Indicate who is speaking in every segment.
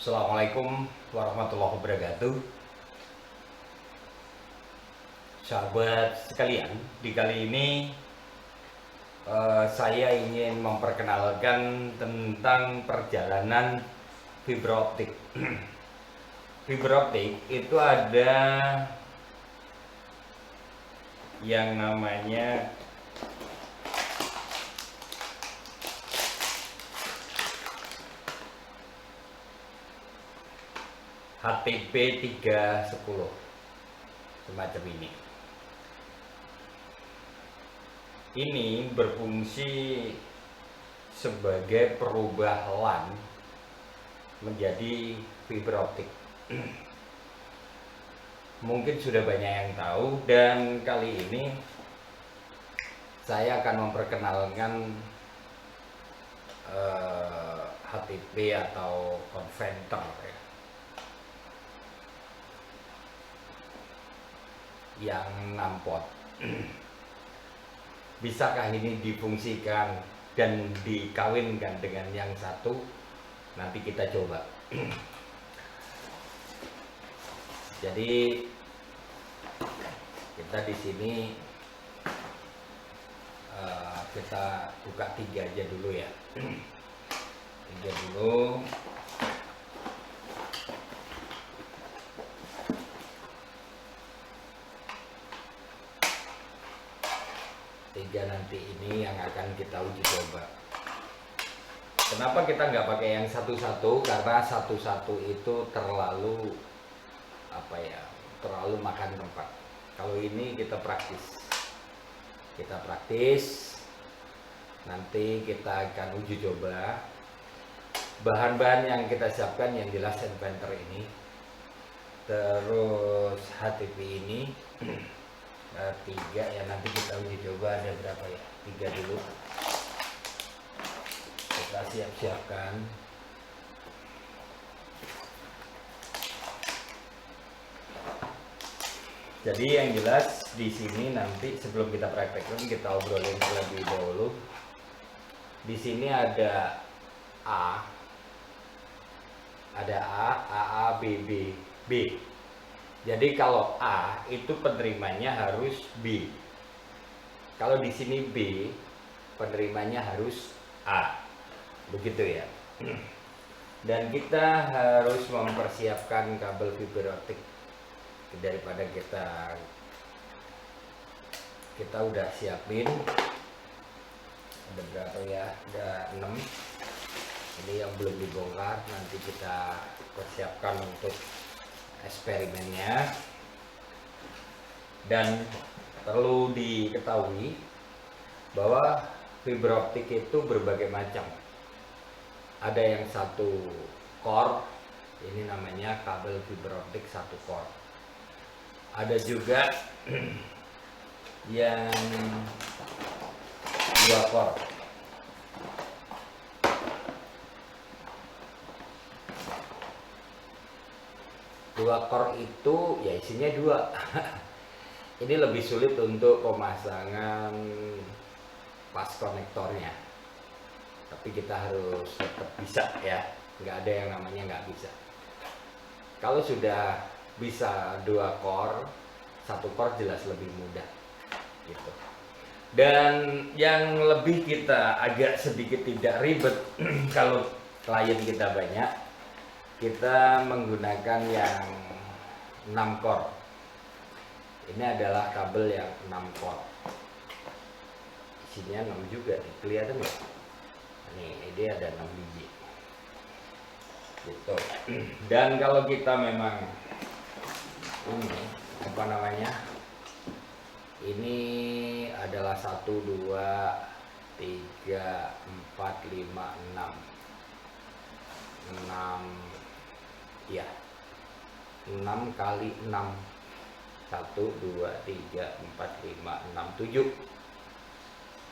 Speaker 1: Assalamualaikum warahmatullahi wabarakatuh. Sahabat sekalian, di kali ini saya ingin memperkenalkan tentang perjalanan fiber optik. Fiber optik itu ada yang namanya HTP 310 semacam ini. Ini berfungsi sebagai perubah LAN menjadi fiber optik. Mungkin sudah banyak yang tahu, dan kali ini saya akan memperkenalkan HTP atau konverter ya, yang 6 port. Bisakah ini difungsikan dan dikawinkan dengan yang satu? Nanti kita coba. Jadi kita di sini kita buka 3 aja dulu ya. 3 dulu. Nanti ini yang akan kita uji coba. Kenapa kita nggak pakai yang satu-satu? Karena satu-satu itu terlalu terlalu makan tempat. Kalau ini kita praktis, nanti kita akan uji coba. Bahan-bahan yang kita siapkan yang jelas inverter ini, terus HTP ini 3 ya, nanti kita uji coba ada berapa ya, 3 dulu kita siapkan. Jadi yang jelas di sini nanti sebelum kita praktekkan kita obrolin terlebih dahulu. Di sini ada A, AA, BB, B. Jadi kalau A itu penerimanya harus B. Kalau di sini B, penerimanya harus A. Begitu ya. Dan kita harus mempersiapkan kabel fiber optik. Daripada kita udah siapin. Ada berapa ya? Ada 6. Ini yang belum dibongkar, nanti kita persiapkan untuk eksperimennya. Dan perlu diketahui bahwa fiber optik itu berbagai macam. Ada yang 1 core, ini namanya kabel fiber optik 1 core. Ada juga yang 2 core. Dua core itu ya isinya 2. Ini lebih sulit untuk pemasangan pas konektornya, tapi kita harus tetap bisa ya, nggak ada yang namanya nggak bisa. Kalau sudah bisa 2 core, 1 core jelas lebih mudah gitu. Dan yang lebih kita agak sedikit tidak ribet kalau klien kita banyak, kita menggunakan yang 6 core. Ini adalah kabel yang 6 core. Isinya 6 juga nih, kelihatan ya? Nih, ini ada 6 biji. Gitu. Dan kalau kita memang ini apa namanya? Ini adalah 1 2 3 4 5 6 ya, 6 kali 6, 1 2 3 4 5 6 7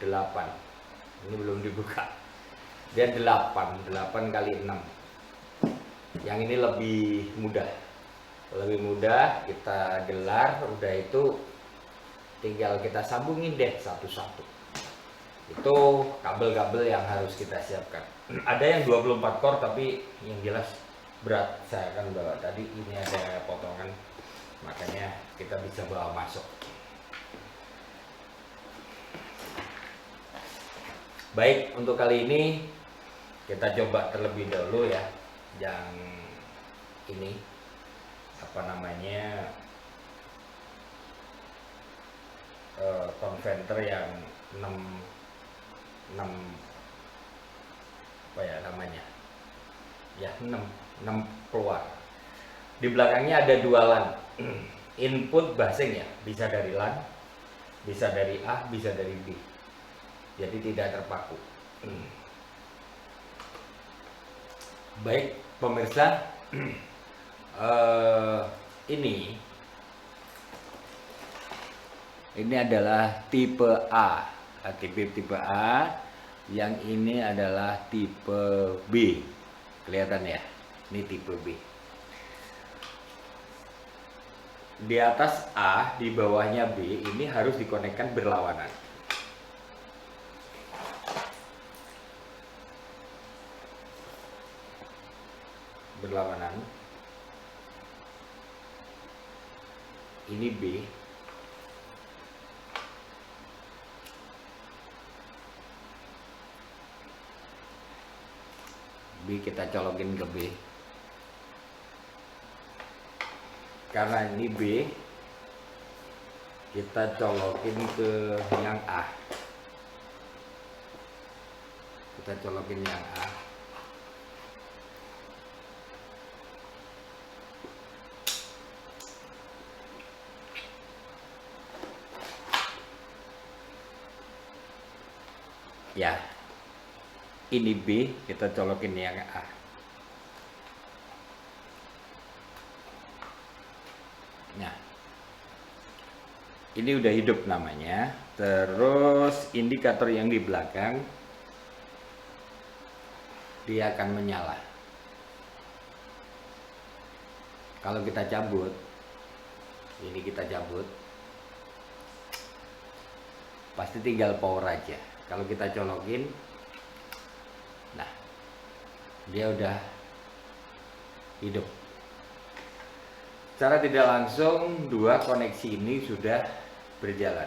Speaker 1: 8. Ini belum dibuka. Dia 8 kali 6. Yang ini lebih mudah, kita gelar, udah itu tinggal kita sambungin deh satu-satu. Itu kabel-kabel yang harus kita siapkan. Ada yang 24 core, tapi yang jelas berat saya akan bawa. Tadi ini ada potongan, makanya kita bisa bawa masuk. Baik, untuk kali ini kita coba terlebih dahulu ya yang ini apa namanya, konverter yang 6 apa ya namanya ya, 6 keluar. Di belakangnya ada 2 LAN. Input busing ya, bisa dari LAN, bisa dari A, bisa dari B, jadi tidak terpaku. Baik pemirsa, ini adalah tipe A, tipe A. Yang ini adalah tipe B, kelihatan ya, ini tipe B. Di atas A, di bawahnya B, ini harus dikonekkan berlawanan. Berlawanan. Ini B. B kita colokin ke B. Karena ini B, kita colokin ke yang A. Kita colokin yang A. Ya, ini B, kita colokin yang A. Nah, ini udah hidup namanya. Terus indikator yang di belakang dia akan menyala. Kalau kita cabut, ini kita cabut, pasti tinggal power aja. Kalau kita colokin, nah dia udah hidup. Secara tidak langsung 2 koneksi ini sudah berjalan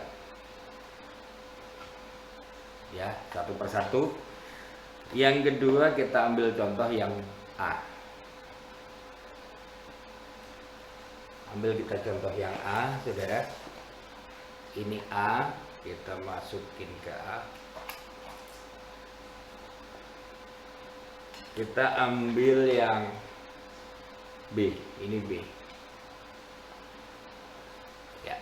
Speaker 1: ya, satu persatu. Yang kedua kita ambil contoh yang A. Ambil kita contoh yang A, saudara. Ini A, kita masukin ke A. Kita ambil yang B, ini B. Ya,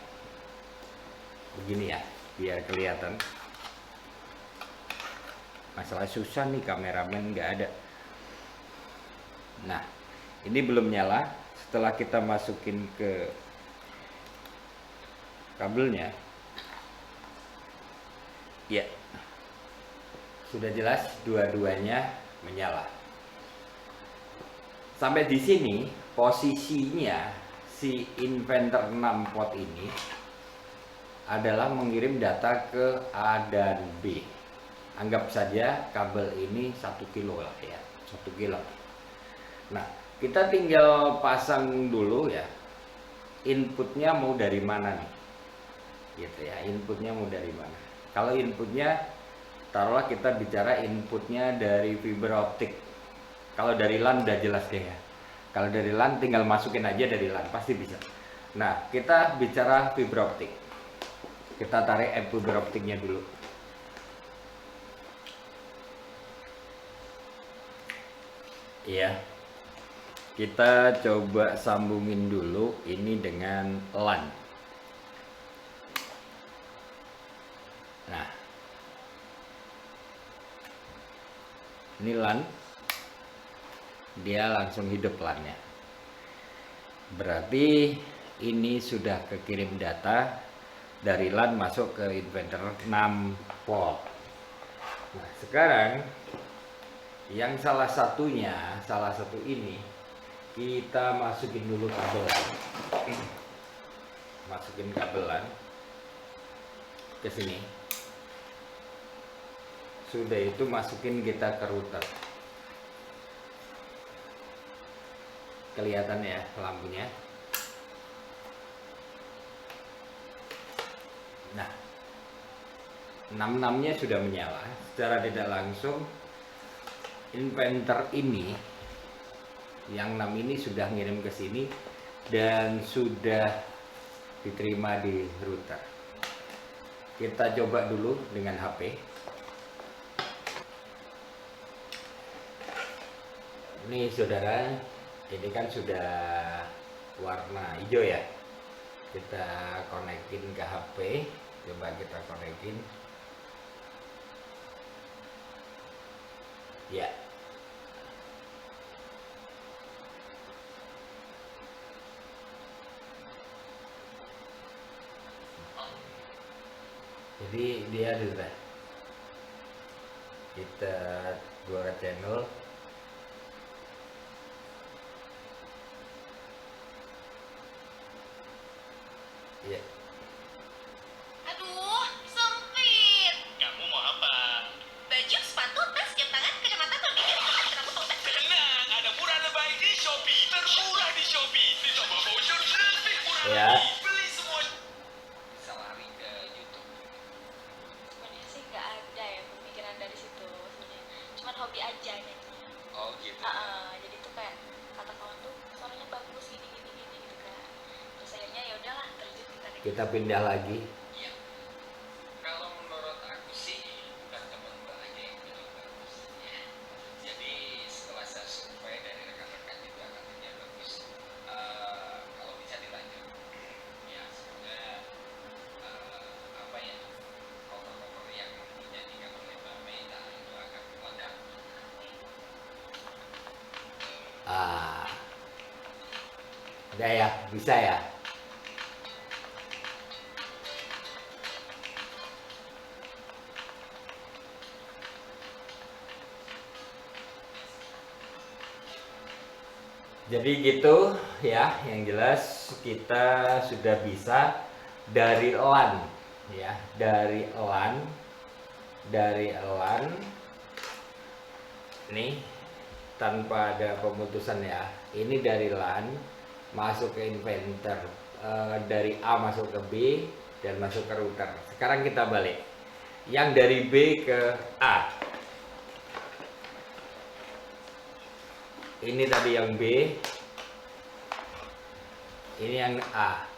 Speaker 1: begini ya, biar kelihatan. Masalah susah nih, kameramen nggak ada. Nah, ini belum nyala. Setelah kita masukin ke kabelnya, ya, sudah jelas dua-duanya menyala. Sampai di sini posisinya si inverter 6 pot ini adalah mengirim data ke A dan B. Anggap saja kabel ini 1 kilo lah ya, 1 kilo. Nah, kita tinggal pasang dulu ya, inputnya mau dari mana nih, gitu ya, inputnya mau dari mana. Kalau inputnya, taruhlah kita bicara inputnya dari fiber optik. Kalau dari LAN udah jelas deh ya. Kalau dari LAN tinggal masukin aja dari LAN, pasti bisa. Nah, kita bicara fiber optik. Kita tarik fiber optiknya dulu. Iya. Kita coba sambungin dulu ini dengan LAN. Nah, ini LAN, dia langsung hidup LAN-nya. Berarti ini sudah kekirim data dari LAN masuk ke inverter 6 volt. Nah, sekarang yang salah satu ini kita masukin dulu kabelan. Masukin kabelan ke sini. Sudah itu masukin kita ke router. kelihatan ya lampunya. Nah, 66-nya sudah menyala. Secara tidak langsung inverter ini yang 6 ini sudah ngirim ke sini dan sudah diterima di router. Kita coba dulu dengan HP. Ini saudara, ini kan sudah warna hijau ya. Kita konekin ke HP. Coba kita konekin. Ya. Jadi dia sudah kita buat channel. Ya.
Speaker 2: Aduh, sempit. Kamu mau apa? Baju, sepatu, tas, jam tangan, kacamata, berpikir, kenapa kau tas? Tenang, ada murah lebay di Shopee. Termurah di Shopee. Ditambah voucher lebih murah
Speaker 1: Ya.
Speaker 2: lagi. Beli semua. Bisa lari ke YouTube.
Speaker 3: Sebenarnya sih nggak ada ya pemikiran dari situ sebenarnya. Cuman hobi aja nyanyi.
Speaker 2: Oh gitu.
Speaker 3: Jadi tuh kayak kata kawan tuh suaranya bagus gini gitu kan. Terus akhirnya ya udahlah terjun
Speaker 1: Kita pindah lagi.
Speaker 2: Iya. Kalau menurut aku sih bukan teman-teman aja yang bilang bagus. Ya. Jadi setelah saya survei dari rekan-rekan juga katanya bagus. Kalau bisa dilanjut. Ya semoga apa ya cover-cover yang dinyanyikan oleh Mbak Meita itu akan meledak.
Speaker 1: Udah ya, bisa ya. Jadi gitu ya, yang jelas kita sudah bisa dari LAN ya, dari LAN nih tanpa ada pemutusan ya. Ini dari LAN masuk ke inverter, dari A masuk ke B dan masuk ke router. Sekarang kita balik. Yang dari B ke A. Ini tadi yang B, ini yang A.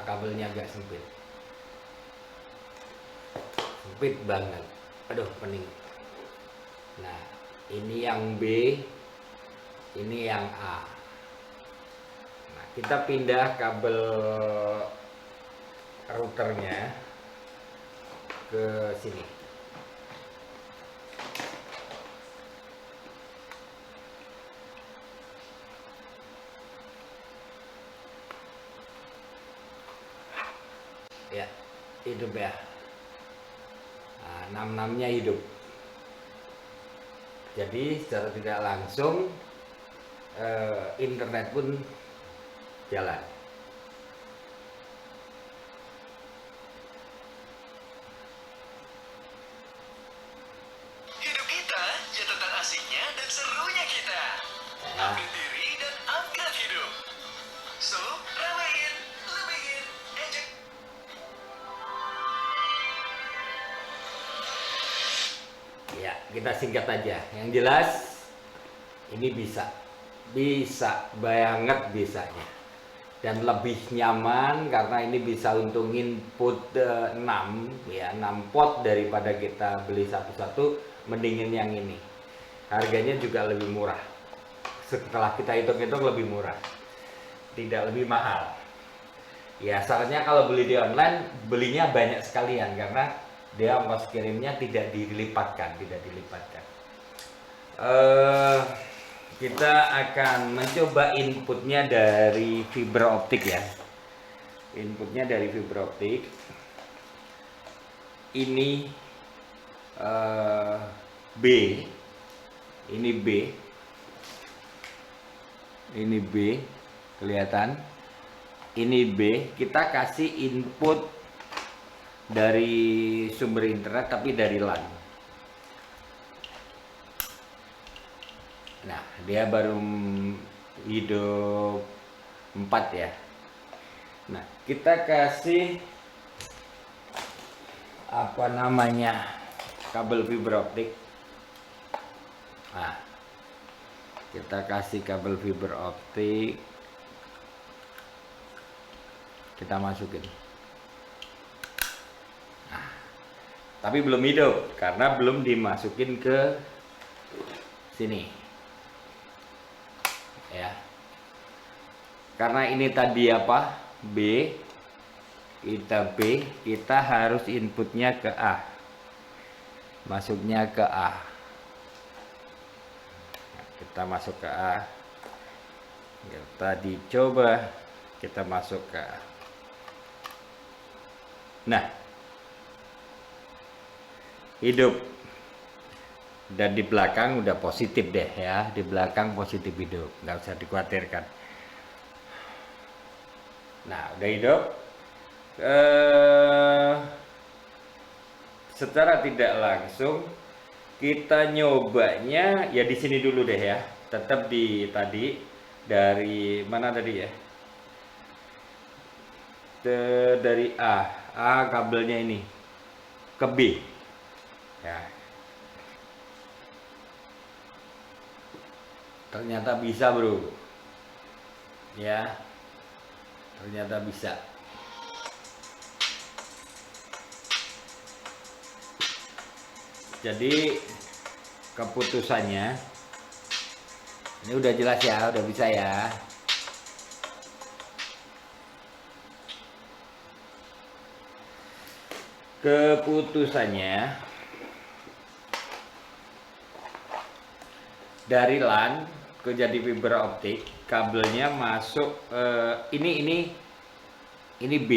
Speaker 1: Kabelnya agak sempit banget, aduh pening. Nah, ini yang B, ini yang A. Nah, kita pindah kabel routernya ke sini. Ya, hidup ya. Nah, 66-nya hidup. Jadi secara tidak langsung internet pun jalan.
Speaker 2: Hidup kita ya tentang asiknya dan serunya kita. Upgrade diri dan upgrade hidup. So, ramein, lebihin, enjoy.
Speaker 1: Ya, kita singkat aja. Yang jelas ini bisa banget bisanya. Dan lebih nyaman karena ini bisa untuk input 6 ya, 6 pot daripada kita beli satu-satu, mendingin yang ini. Harganya juga lebih murah. Setelah kita hitung-hitung lebih murah. Tidak lebih mahal. Ya, sarannya kalau beli di online belinya banyak sekalian karena dia ongkos kirimnya tidak dilipatkan. Kita akan mencoba inputnya dari fiber optik ya. Inputnya dari fiber optik. Ini B. Ini B. Ini B. Kelihatan? Ini B. Kita kasih input dari sumber internet tapi dari LAN. Nah, dia baru hidup 4 ya. Nah, kita kasih apa namanya, kabel fiber optik. Nah, kita kasih kabel fiber optik, kita masukin. Nah, tapi belum hidup karena belum dimasukin ke sini ya, karena ini tadi apa, B, kita harus inputnya ke A, masuknya ke A. Nah, kita masuk ke A, kita dicoba, kita masuk ke A. Nah, hidup. Dan di belakang udah positif deh ya, di belakang positif hidup, nggak usah dikhawatirkan. Nah, udah hidup. Secara tidak langsung kita nyobanya ya di sini dulu deh ya, tetap di tadi, dari mana tadi ya, dari A kabelnya ini ke B ya. Ternyata bisa bro ya, ternyata bisa. Jadi keputusannya ini udah jelas ya, udah bisa ya. Keputusannya dari LAN ke jadi fiber optik, kabelnya masuk ini B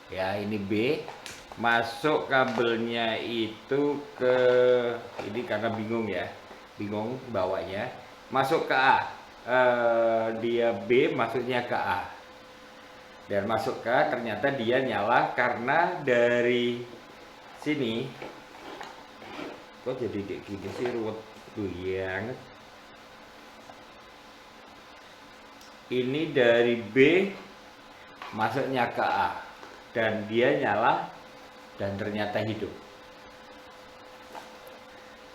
Speaker 1: ya, ini B, masuk kabelnya itu ke ini, karena bingung bawanya, masuk ke A. Dia B masuknya ke A, dan masuk ke A, ternyata dia nyala karena dari sini kok jadi kayak gini sih, ruwet banget. Ini dari B masuknya ke A dan dia nyala dan ternyata hidup.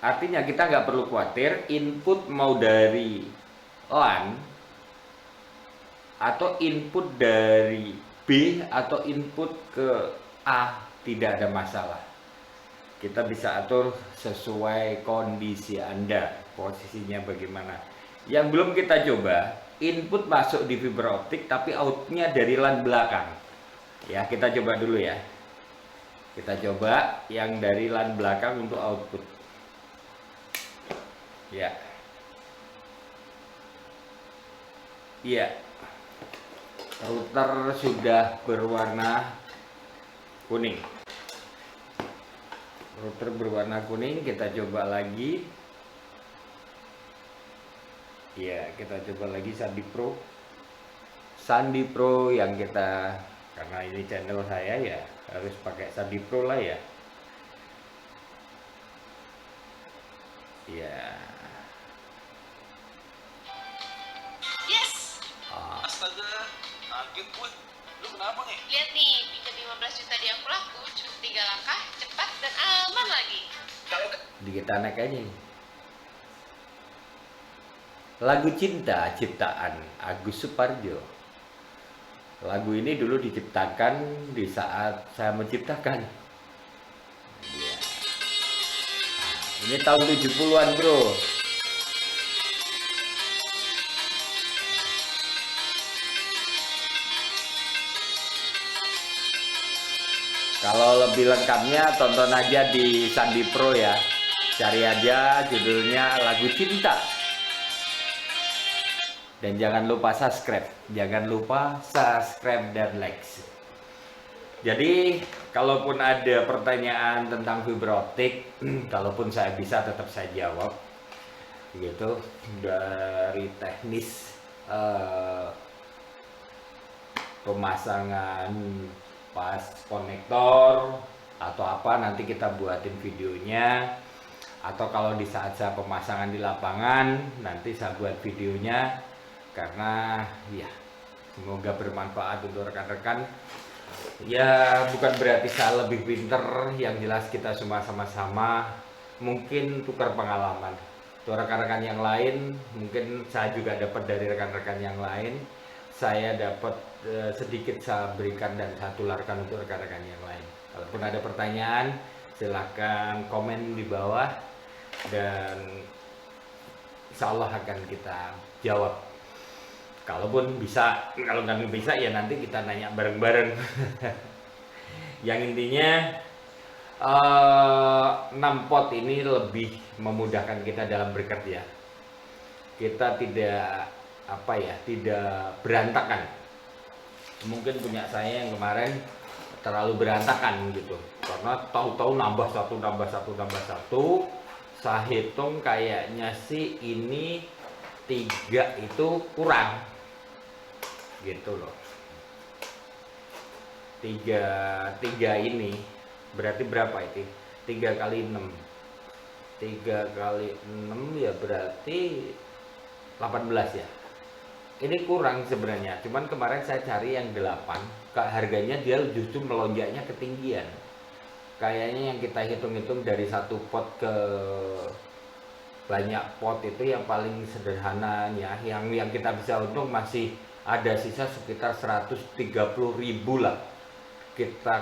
Speaker 1: Artinya kita nggak perlu khawatir input mau dari LAN atau input dari B atau input ke A, tidak ada masalah. Kita bisa atur sesuai kondisi Anda, posisinya bagaimana. Yang belum kita coba, input masuk di fiber optik tapi outnya dari LAN belakang. Ya, kita coba dulu ya. Kita coba yang dari LAN belakang untuk output. Ya. Iya. Router sudah berwarna kuning. Router berwarna kuning, kita coba lagi. Ya, kita coba lagi Sandi Pro. Sandi Pro yang kita, karena ini channel saya ya, harus pakai Sandi Pro lah ya. Ya.
Speaker 3: Yes.
Speaker 4: Astaga, kaget gue. Lu kenapa nih?
Speaker 3: Lihat nih, pinjam 15 juta di aku laku, cuma 3 langkah, cepat dan aman lagi.
Speaker 1: Kita naik aja nih. Lagu Cinta ciptaan Agus Suparjo. Lagu ini dulu diciptakan di saat saya menciptakan. Ya. Ini tahun 70-an bro. Kalau lebih lengkapnya tonton aja di Sandi Pro ya. Cari aja judulnya Lagu Cinta. Dan jangan lupa subscribe. Jangan lupa subscribe dan like. Jadi kalaupun ada pertanyaan tentang fiber optik, kalaupun saya bisa tetap saya jawab. Gitu, dari teknis pemasangan pas konektor atau apa, nanti kita buatin videonya. atau kalau di saat saya pemasangan di lapangan nanti saya buat videonya, karena ya semoga bermanfaat untuk rekan-rekan. Ya bukan berarti saya lebih pinter, yang jelas kita semua sama-sama mungkin tukar pengalaman. Untuk rekan-rekan yang lain mungkin saya juga dapat dari rekan-rekan yang lain, saya dapat sedikit saya berikan dan saya tularkan untuk rekan-rekan yang lain. Kalaupun ada pertanyaan silahkan komen di bawah dan insya Allah akan kita jawab. Kalaupun bisa, kalau nggak bisa ya nanti kita nanya bareng-bareng. Yang intinya 6 pot ini lebih memudahkan kita dalam bekerja. Kita tidak tidak berantakan. Mungkin punya saya yang kemarin terlalu berantakan gitu, karena tahu-tahu nambah satu. Saya hitung kayaknya sih ini 3 itu kurang gitu loh. 3 ini berarti berapa itu? 3 kali 6 ya berarti 18 ya. Ini kurang sebenarnya, cuman kemarin saya cari yang 8, harganya dia justru melonjaknya ketinggian. Kayaknya yang kita hitung-hitung dari 1 pot ke banyak pot itu yang paling sederhana ya, yang kita bisa untung masih ada sisa sekitar 130.000 lah.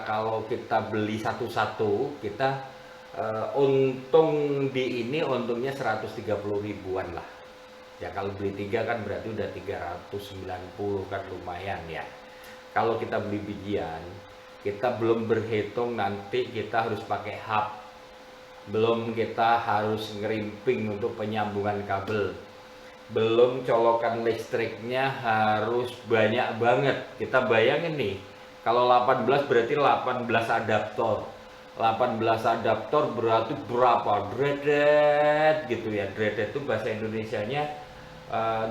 Speaker 1: Kalau kita beli satu-satu, kita untung di ini untungnya 130.000-an lah. Ya kalau beli 3 kan berarti udah 390 kan, lumayan ya. Kalau kita beli bijian, kita belum berhitung nanti kita harus pakai hub, belum kita harus ngerimping untuk penyambungan kabel, belum colokan listriknya harus banyak banget. Kita bayangin nih, kalau 18 berarti 18 adaptor. 18 adaptor berarti berapa? Dreaded gitu ya. Dreaded itu bahasa Indonesianya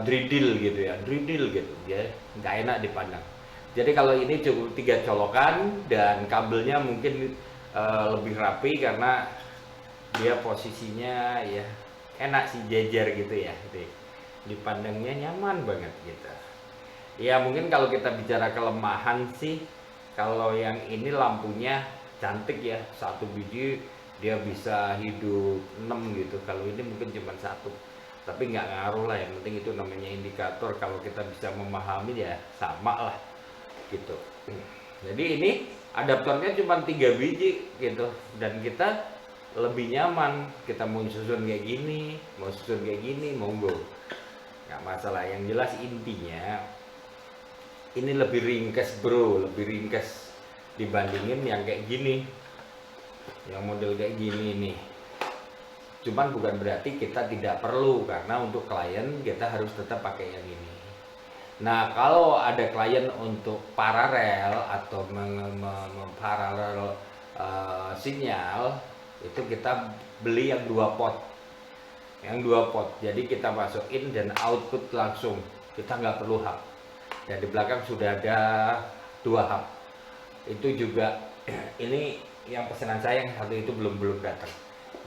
Speaker 1: dreadil gitu ya, dreadil gitu ya, nggak enak dipandang. Jadi kalau ini cukup 3 colokan dan kabelnya mungkin lebih rapi karena dia posisinya ya enak sih, jejer gitu ya, dipandangnya nyaman banget gitu. Ya mungkin kalau kita bicara kelemahan sih, kalau yang ini lampunya cantik ya, 1 biji dia bisa hidup 6 gitu. Kalau ini mungkin cuma 1, tapi nggak ngaruh lah, yang penting itu namanya indikator. Kalau kita bisa memahami ya sama lah gitu. Jadi ini adaptornya cuma 3 biji gitu, dan kita lebih nyaman. Kita mau susun kayak gini, mau susun kayak gini, monggo, nggak masalah. Yang jelas intinya ini lebih ringkas bro, lebih ringkas dibandingin yang kayak gini, yang model kayak gini nih. Cuman bukan berarti kita tidak perlu, karena untuk klien kita harus tetap pakai yang ini. Nah kalau ada klien untuk paralel atau paralel sinyal, itu kita beli yang 2 pot. Yang 2 pot, jadi kita masukin dan output langsung, kita nggak perlu hub. Dan di belakang sudah ada 2 hub. Itu juga ini yang pesanan saya yang 1 itu belum datang.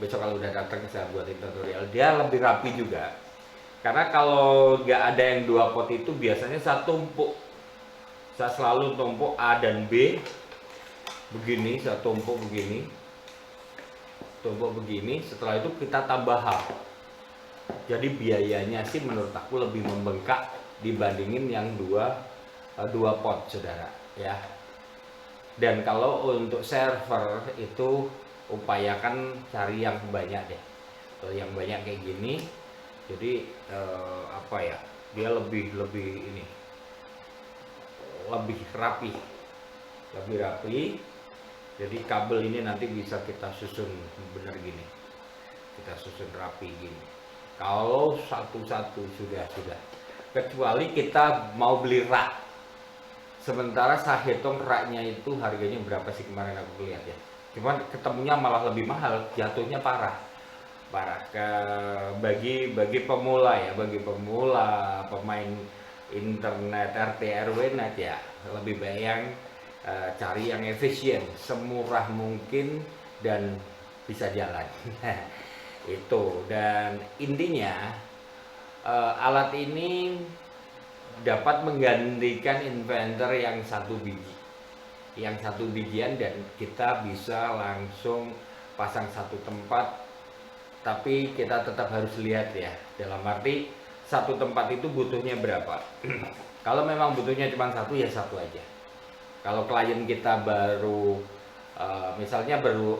Speaker 1: Besok kalau udah datang saya buatin tutorial. Dia lebih rapi juga, karena kalau nggak ada yang 2 pot itu biasanya saya tumpuk. Saya selalu tumpuk A dan B begini, saya tumpuk begini, setelah itu kita tambah hub. Jadi biayanya sih menurut aku lebih membengkak dibandingin yang 2 pot saudara ya. Dan kalau untuk server itu upayakan cari yang banyak deh. Kalau yang banyak kayak gini, jadi dia lebih ini, lebih rapi. Jadi kabel ini nanti bisa kita susun bener gini, kita susun rapi gini. Kalau satu-satu sudah. Kecuali kita mau beli rak. Sementara saya hitung raknya itu harganya berapa sih kemarin aku lihat ya. Cuman ketemunya malah lebih mahal, jatuhnya parah. Bagi pemula ya, pemain internet RT RW net ya, lebih baik yang cari yang efisien, semurah mungkin dan bisa jalan. Itu, dan intinya alat ini dapat menggantikan inverter yang satu bijian, dan kita bisa langsung pasang satu tempat. Tapi kita tetap harus lihat ya, dalam arti satu tempat itu butuhnya berapa. Kalau memang butuhnya cuma satu, ya satu aja. Kalau klien kita baru misalnya baru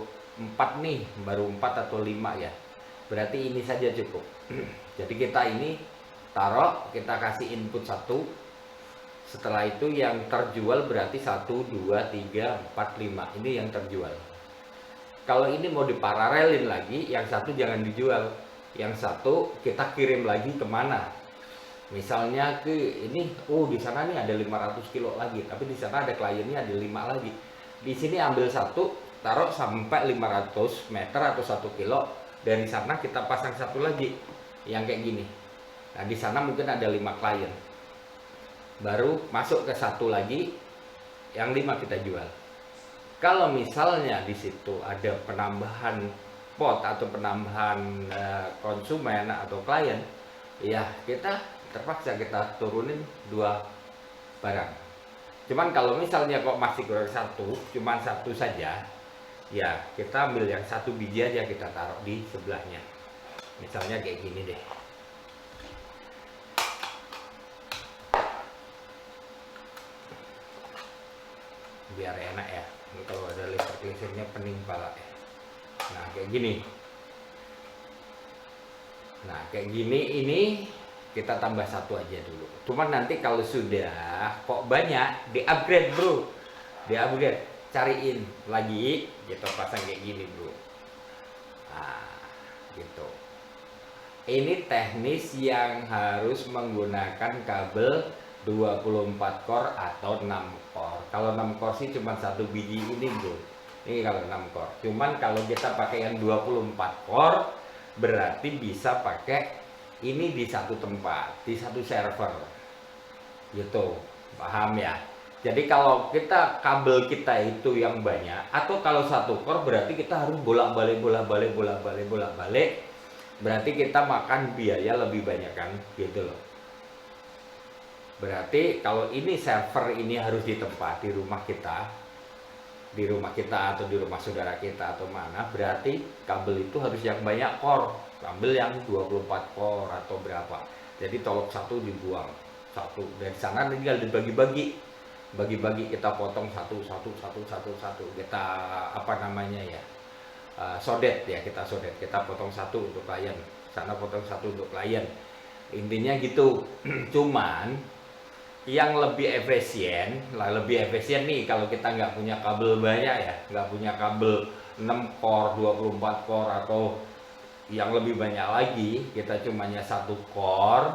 Speaker 1: 4 nih, baru 4 atau 5 ya, berarti ini saja cukup. Jadi kita ini taruh, kita kasih input 1. Setelah itu yang terjual berarti 1, 2, 3, 4, 5. Ini yang terjual. Kalau ini mau diparalelin lagi, yang satu jangan dijual, yang satu kita kirim lagi kemana? Misalnya ke ini, di sana nih ada 500 kilo lagi, tapi di sana ada kliennya ada 5 lagi. Di sini ambil satu, taruh sampai 500 meter atau 1 kilo. Dari sana kita pasang satu lagi, yang kayak gini. Nah di sana mungkin ada 5 klien, baru masuk ke satu lagi, yang 5 kita jual. Kalau misalnya di situ ada penambahan pot atau penambahan konsumen atau klien, ya kita terpaksa kita turunin 2 barang. Cuman kalau misalnya kok masih kurang satu, cuman satu saja, ya kita ambil yang satu biji aja, kita taruh di sebelahnya. Misalnya kayak gini deh. Biar enak ya. Ini kalau ada listriknya pening pala ya. Nah kayak gini. Nah kayak gini, ini kita tambah satu aja dulu. Cuman nanti kalau sudah kok banyak, di upgrade bro, di upgrade, cariin lagi, kita pasang kayak gini bro. Nah gitu. Ini teknis yang harus menggunakan kabel 24 core atau 6 core. Kalau 6 core sih cuma satu biji ini bro. Ini kalau 6 core. Cuman kalau kita pakai yang 24 core, berarti bisa pakai ini di satu tempat, di satu server. Gitu. Paham ya? Jadi kalau kita kabel kita itu yang banyak, atau kalau satu core berarti kita harus bolak-balik. Berarti kita makan biaya lebih banyak kan, gitu loh. Berarti kalau ini server ini harus di tempat, di rumah kita atau di rumah saudara kita atau mana, berarti kabel itu harus yang banyak core, kabel yang 24 core atau berapa. Jadi tolok satu dibuang satu, dari sana tinggal dibagi-bagi, kita potong satu, kita apa namanya ya, sodet ya, kita potong satu untuk klien, sana potong satu untuk klien, intinya gitu. Cuman yang lebih efisien nih kalau kita nggak punya kabel banyak ya, nggak punya kabel 6 core, 24 core atau yang lebih banyak lagi, kita cumanya satu core,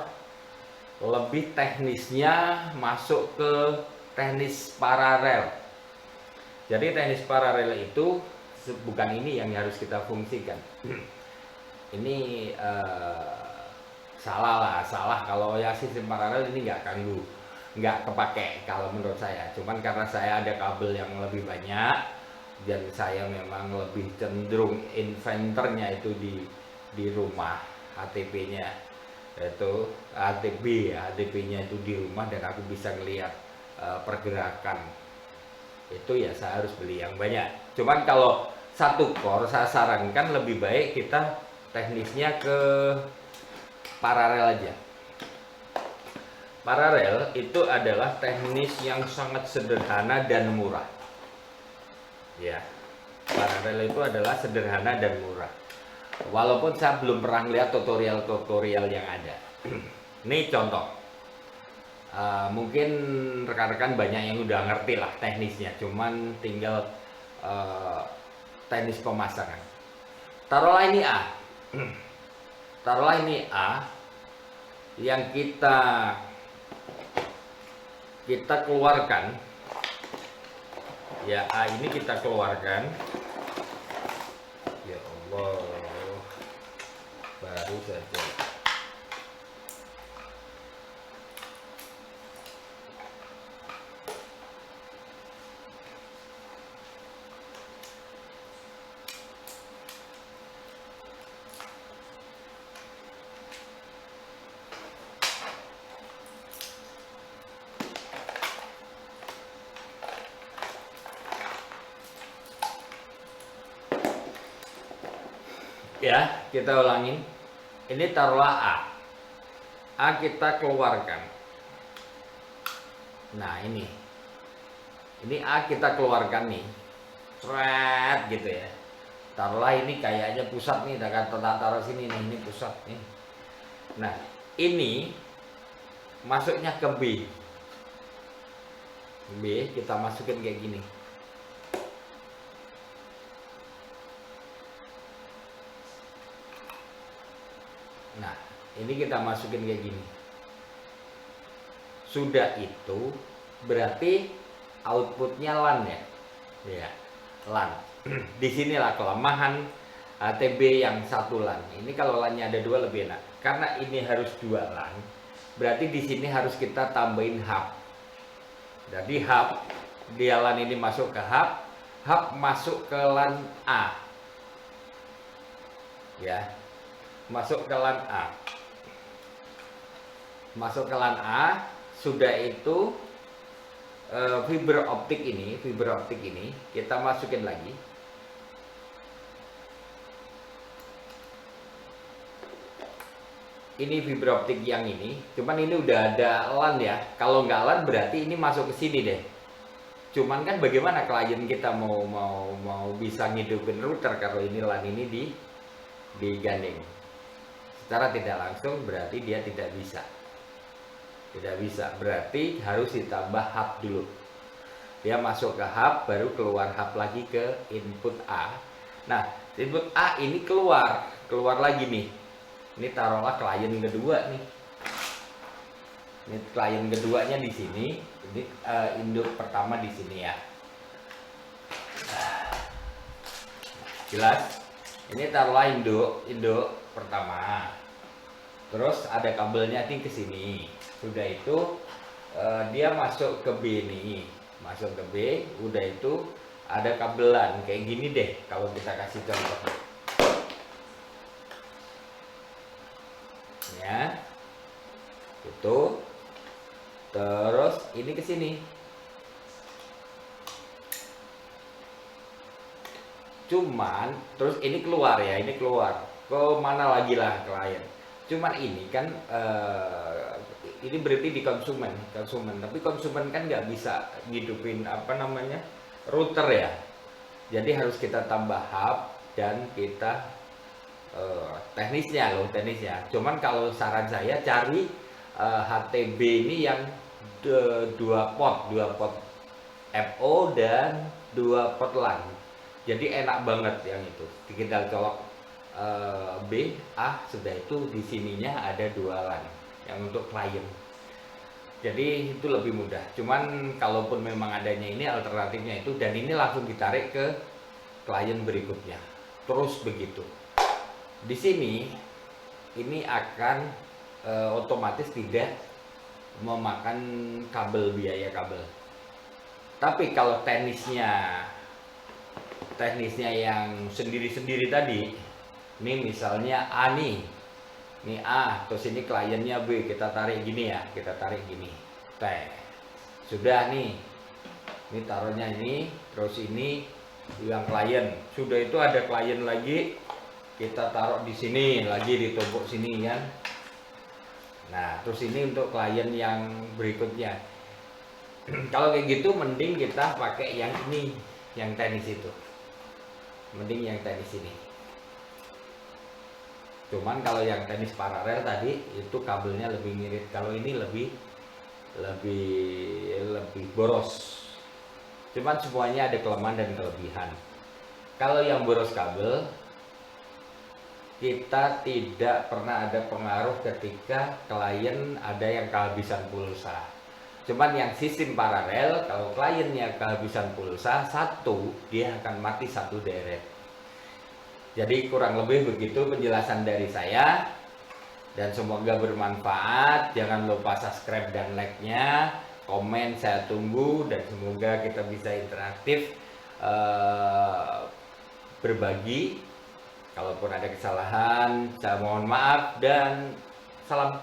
Speaker 1: lebih teknisnya masuk ke teknis paralel. Jadi teknis paralel itu bukan ini yang harus kita fungsikan. Ini salah kalau ya sistem paralel ini nggak kepake kalau menurut saya. Cuman karena saya ada kabel yang lebih banyak dan saya memang lebih cenderung inverternya itu di rumah, ATP-nya itu ATP-nya itu di rumah, dan aku bisa ngelihat pergerakan itu, ya saya harus beli yang banyak. Cuman kalau satu core saya sarankan lebih baik kita teknisnya ke paralel aja. Paralel itu adalah teknis yang sangat sederhana dan murah. Ya, paralel itu adalah sederhana dan murah. Walaupun saya belum pernah lihat tutorial yang ada. Ini contoh. Mungkin rekan-rekan banyak yang udah ngerti lah teknisnya. Cuman tinggal teknis pemasangan. Taruhlah ini A yang kita keluarkan ya, A ini kita keluarkan. Ya Allah, baru saja. ya, kita ulangin. Ini taruhlah A. A kita keluarkan. Nah, ini A kita keluarkan nih. Sret gitu ya. Taruhlah ini kayaknya pusat nih, taruh sini nih, ini pusat nih. Nah, ini masuknya ke B. B kita masukin kayak gini. Nah, ini kita masukin kayak gini. Sudah itu berarti outputnya LAN ya. Ya, LAN. Disinilah kelemahan TB yang satu LAN. Ini kalau LAN-nya ada dua lebih enak. Karena ini harus dua LAN, berarti di sini harus kita tambahin hub. Jadi hub, dia LAN ini masuk ke hub masuk ke LAN A. Ya. Masuk ke LAN A. Masuk ke LAN A, sudah itu fiber optik ini kita masukin lagi. Ini fiber optik yang ini, cuman ini udah ada LAN ya. Kalau nggak LAN berarti ini masuk ke sini deh. Cuman kan bagaimana klien kita mau bisa ngidupin router kalau ini LAN ini digandeng. Secara tidak langsung berarti dia tidak bisa. Tidak bisa, berarti harus ditambah hub dulu. Dia masuk ke hub, baru keluar hub lagi ke input A. Nah, input A ini keluar lagi nih. Ini taruhlah klien kedua nih. Ini klien keduanya di sini. Ini induk pertama di sini ya. Jelas? Ini taruhlah induk pertama. Terus ada kabelnya nih ke sini. Sudah itu dia masuk ke B nih. Masuk ke B, udah itu ada kabelan kayak gini deh kalau kita kasih contoh. Ya. Itu. Terus ini ke sini. Cuman terus ini keluar ya, ini keluar. Ke mana lagi lah klien. Cuman ini kan ini berarti di konsumen, tapi konsumen kan nggak bisa ngidupin router ya. Jadi harus kita tambah hub dan kita teknisnya. Cuman kalau saran saya cari HTB ini yang dua port FO dan 2 port LAN. Jadi enak banget yang itu. Kita colok B, A, sudah itu di sininya ada 2 LAN yang untuk klien. Jadi itu lebih mudah. Cuman kalaupun memang adanya ini alternatifnya itu, dan ini langsung ditarik ke klien berikutnya. Terus begitu. Di sini ini akan otomatis tidak memakan biaya kabel. Tapi kalau teknisnya yang sendiri-sendiri tadi, ini misalnya A nih, ini A, terus ini kliennya B, kita tarik gini ya, sudah nih, ini taruhnya ini, terus ini yang klien, sudah itu ada klien lagi, kita taruh di sini, lagi ditumpuk sini kan. Nah, terus ini untuk klien yang berikutnya. Kalau kayak gitu mending kita pakai yang ini, yang teknis itu. Mending yang teknis ini. Cuman kalau yang teknis paralel tadi itu kabelnya lebih ngirit. Kalau ini lebih boros. Cuman semuanya ada kelemahan dan kelebihan. Kalau yang boros kabel, kita tidak pernah ada pengaruh ketika klien ada yang kehabisan pulsa. Cuman yang sistem paralel, kalau kliennya kehabisan pulsa satu, dia akan mati satu deret. Jadi kurang lebih begitu penjelasan dari saya, dan semoga bermanfaat. Jangan lupa subscribe dan like-nya, komen saya tunggu, dan semoga kita bisa interaktif, berbagi. Kalaupun ada kesalahan, saya mohon maaf dan salam.